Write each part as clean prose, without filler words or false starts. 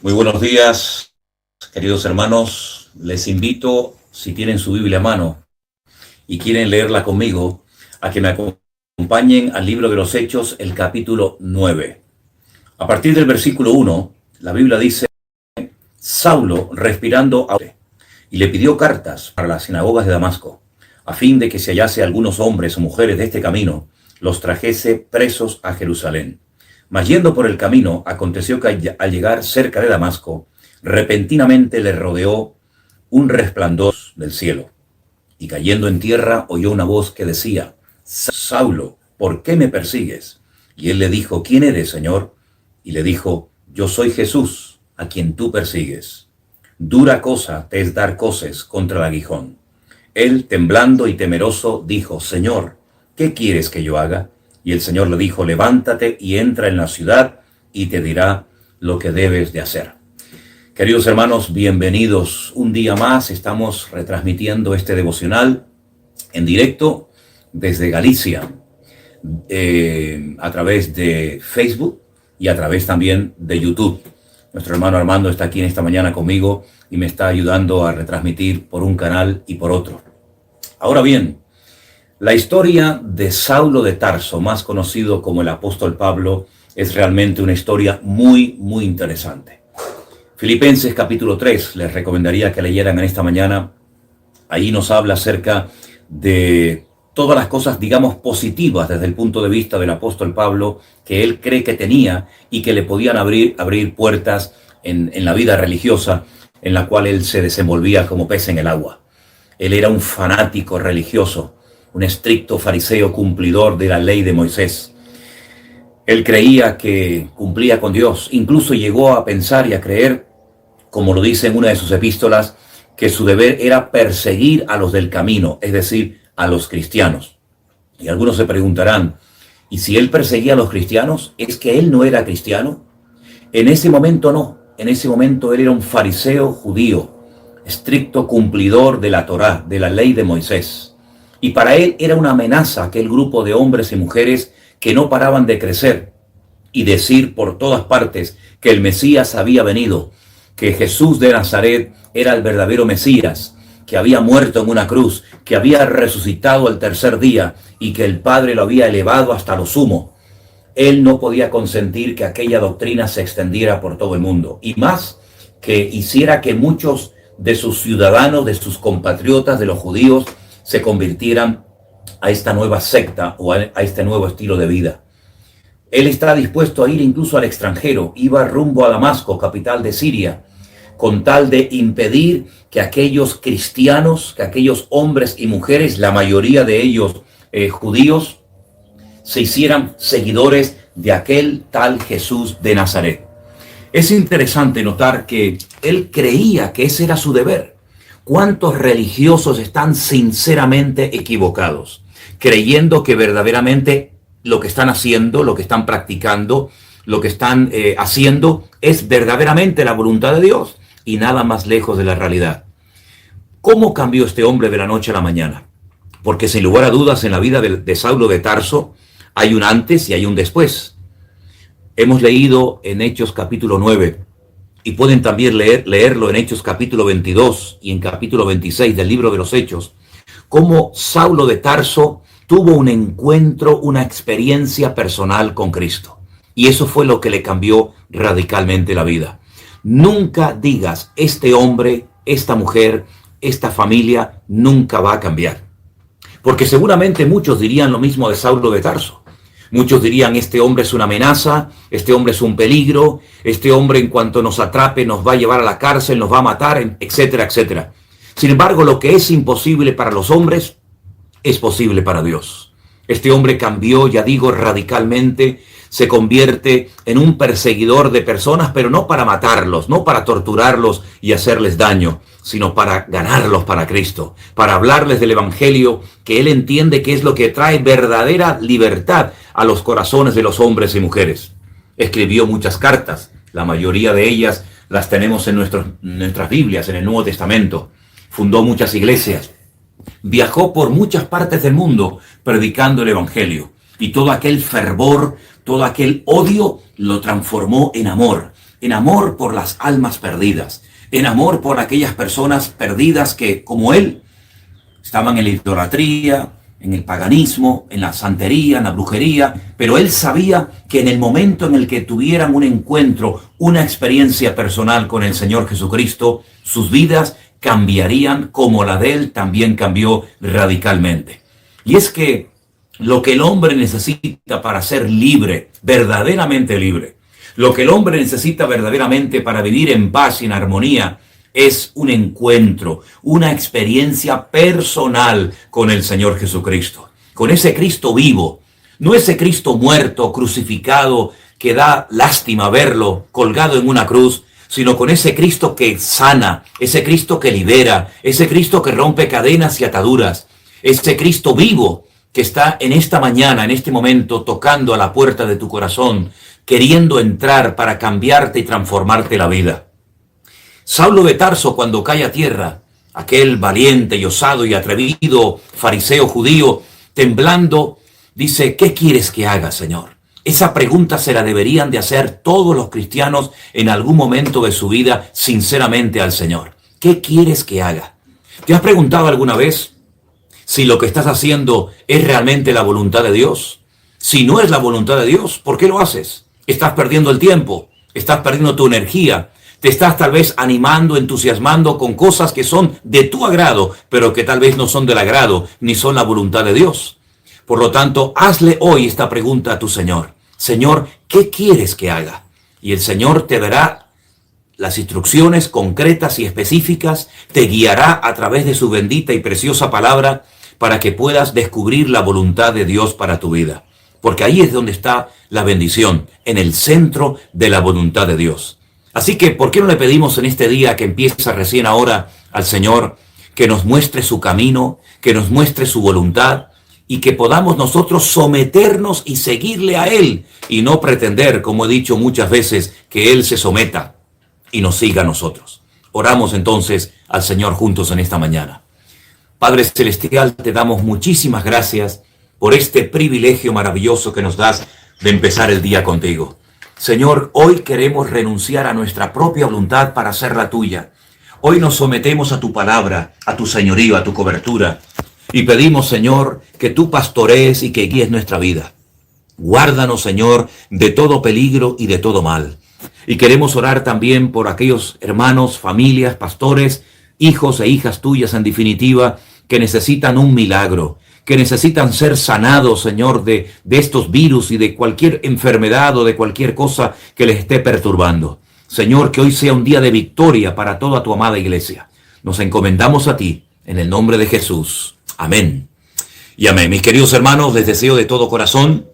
Muy buenos días, queridos hermanos. Les invito, si tienen su Biblia a mano y quieren leerla conmigo, a que me acompañen al libro de los Hechos, el capítulo 9. A partir del versículo 1, la Biblia dice: Saulo, respirando aire, y le pidió cartas para las sinagogas de Damasco, a fin de que si hallase algunos hombres o mujeres de este camino, los trajese presos a Jerusalén. Mas yendo por el camino, aconteció que al llegar cerca de Damasco, repentinamente le rodeó un resplandor del cielo. Y cayendo en tierra, oyó una voz que decía: Saulo, ¿por qué me persigues? Y él le dijo: ¿Quién eres, Señor? Y le dijo: Yo soy Jesús, a quien tú persigues. Dura cosa te es dar coces contra el aguijón. Él, temblando y temeroso, dijo: Señor, ¿qué quieres que yo haga? Y el Señor le dijo: levántate y entra en la ciudad, y te dirá lo que debes de hacer. Queridos hermanos, bienvenidos un día más. Estamos retransmitiendo este devocional en directo desde Galicia, a través de Facebook y a través también de YouTube. Nuestro hermano Armando está aquí en esta mañana conmigo y me está ayudando a retransmitir por un canal y por otro. Ahora bien, la historia de Saulo de Tarso, más conocido como el apóstol Pablo, es realmente una historia muy interesante. Filipenses capítulo 3, les recomendaría que leyeran en esta mañana. Ahí nos habla acerca de todas las cosas, digamos, positivas desde el punto de vista del apóstol Pablo, que él cree que tenía y que le podían abrir puertas en la vida religiosa, en la cual él se desenvolvía como pez en el agua. Él era un fanático religioso, un estricto fariseo cumplidor de la ley de Moisés. Él creía que cumplía con Dios. Incluso llegó a pensar y a creer, como lo dice en una de sus epístolas, que su deber era perseguir a los del camino, es decir, a los cristianos. Y algunos se preguntarán: ¿y si él perseguía a los cristianos, es que él no era cristiano? En ese momento no. En ese momento él era un fariseo judío, estricto cumplidor de la Torá, de la ley de Moisés. Y para él era una amenaza aquel grupo de hombres y mujeres que no paraban de crecer y decir por todas partes que el Mesías había venido, que Jesús de Nazaret era el verdadero Mesías, que había muerto en una cruz, que había resucitado al tercer día y que el Padre lo había elevado hasta lo sumo. Él no podía consentir que aquella doctrina se extendiera por todo el mundo, y más que hiciera que muchos de sus ciudadanos, de sus compatriotas, de los judíos, se convirtieran a esta nueva secta o a este nuevo estilo de vida. Él estaba dispuesto a ir incluso al extranjero, iba rumbo a Damasco, capital de Siria, con tal de impedir que aquellos cristianos, que aquellos hombres y mujeres, la mayoría de ellos judíos, se hicieran seguidores de aquel tal Jesús de Nazaret. Es interesante notar que él creía que ese era su deber. ¿Cuántos religiosos están sinceramente equivocados, creyendo que verdaderamente lo que están haciendo, lo que están practicando, lo que están haciendo es verdaderamente la voluntad de Dios y nada más lejos de la realidad? ¿Cómo cambió este hombre de la noche a la mañana? Porque sin lugar a dudas en la vida de Saulo de Tarso hay un antes y hay un después. Hemos leído en Hechos capítulo 9, y pueden también leerlo en Hechos capítulo 22 y en capítulo 26 del libro de los Hechos, cómo Saulo de Tarso tuvo un encuentro, una experiencia personal con Cristo. Y eso fue lo que le cambió radicalmente la vida. Nunca digas: este hombre, esta mujer, esta familia nunca va a cambiar. Porque seguramente muchos dirían lo mismo de Saulo de Tarso. Muchos dirían: este hombre es una amenaza, este hombre es un peligro, este hombre en cuanto nos atrape nos va a llevar a la cárcel, nos va a matar, etcétera, etcétera. Sin embargo, lo que es imposible para los hombres es posible para Dios. Este hombre cambió, ya digo, radicalmente, se convierte en un perseguidor de personas, pero no para matarlos, no para torturarlos y hacerles daño, sino para ganarlos para Cristo, para hablarles del Evangelio, que él entiende que es lo que trae verdadera libertad a los corazones de los hombres y mujeres. Escribió muchas cartas, la mayoría de ellas las tenemos en nuestras Biblias, en el Nuevo Testamento. Fundó muchas iglesias, viajó por muchas partes del mundo predicando el Evangelio, y todo aquel fervor, todo aquel odio lo transformó en amor. en amor por las almas perdidas, en amor por aquellas personas perdidas que, como él, estaban en la idolatría, en el paganismo, en la santería, en la brujería, pero él sabía que en el momento en el que tuvieran un encuentro, una experiencia personal con el Señor Jesucristo, sus vidas cambiarían como la de él también cambió radicalmente. Y es que lo que el hombre necesita para ser libre, verdaderamente libre, lo que el hombre necesita verdaderamente para vivir en paz y en armonía, es un encuentro, una experiencia personal con el Señor Jesucristo, con ese Cristo vivo, no ese Cristo muerto, crucificado, que da lástima verlo colgado en una cruz, sino con ese Cristo que sana, ese Cristo que libera, ese Cristo que rompe cadenas y ataduras, ese Cristo vivo que está en esta mañana, en este momento, tocando a la puerta de tu corazón, queriendo entrar para cambiarte y transformarte la vida. Saulo de Tarso, cuando cae a tierra, aquel valiente y osado y atrevido fariseo judío, temblando, dice: ¿qué quieres que haga, Señor? Esa pregunta se la deberían de hacer todos los cristianos en algún momento de su vida, sinceramente al Señor. ¿Qué quieres que haga? ¿Te has preguntado alguna vez si lo que estás haciendo es realmente la voluntad de Dios? Si no es la voluntad de Dios, ¿por qué lo haces? Estás perdiendo el tiempo, estás perdiendo tu energía, te estás tal vez animando, entusiasmando con cosas que son de tu agrado, pero que tal vez no son del agrado, ni son la voluntad de Dios. Por lo tanto, hazle hoy esta pregunta a tu Señor. Señor, ¿qué quieres que haga? Y el Señor te dará las instrucciones concretas y específicas, te guiará a través de su bendita y preciosa palabra para que puedas descubrir la voluntad de Dios para tu vida. Porque ahí es donde está la bendición, en el centro de la voluntad de Dios. Así que, ¿por qué no le pedimos en este día que empieza recién ahora al Señor que nos muestre su camino, que nos muestre su voluntad y que podamos nosotros someternos y seguirle a Él y no pretender, como he dicho muchas veces, que Él se someta y nos siga a nosotros? Oramos entonces al Señor juntos en esta mañana. Padre Celestial, te damos muchísimas gracias por este privilegio maravilloso que nos das de empezar el día contigo. Señor, hoy queremos renunciar a nuestra propia voluntad para hacer la tuya. Hoy nos sometemos a tu palabra, a tu señorío, a tu cobertura. Y pedimos, Señor, que tú pastorees y que guíes nuestra vida. Guárdanos, Señor, de todo peligro y de todo mal. Y queremos orar también por aquellos hermanos, familias, pastores, hijos e hijas tuyas, en definitiva, que necesitan un milagro, que necesitan ser sanados, Señor, de estos virus y de cualquier enfermedad o de cualquier cosa que les esté perturbando. Señor, que hoy sea un día de victoria para toda tu amada iglesia. Nos encomendamos a ti, en el nombre de Jesús. Amén. Y amén. Mis queridos hermanos, les deseo de todo corazón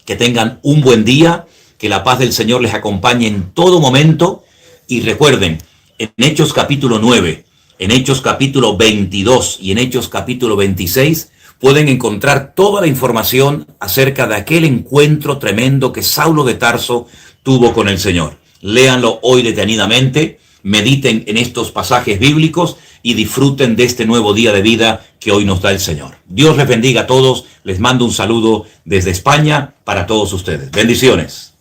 que tengan un buen día, que la paz del Señor les acompañe en todo momento. Y recuerden, en Hechos capítulo 9, en Hechos capítulo 22 y en Hechos capítulo 26, pueden encontrar toda la información acerca de aquel encuentro tremendo que Saulo de Tarso tuvo con el Señor. Léanlo hoy detenidamente, mediten en estos pasajes bíblicos y disfruten de este nuevo día de vida que hoy nos da el Señor. Dios les bendiga a todos. Les mando un saludo desde España para todos ustedes. Bendiciones.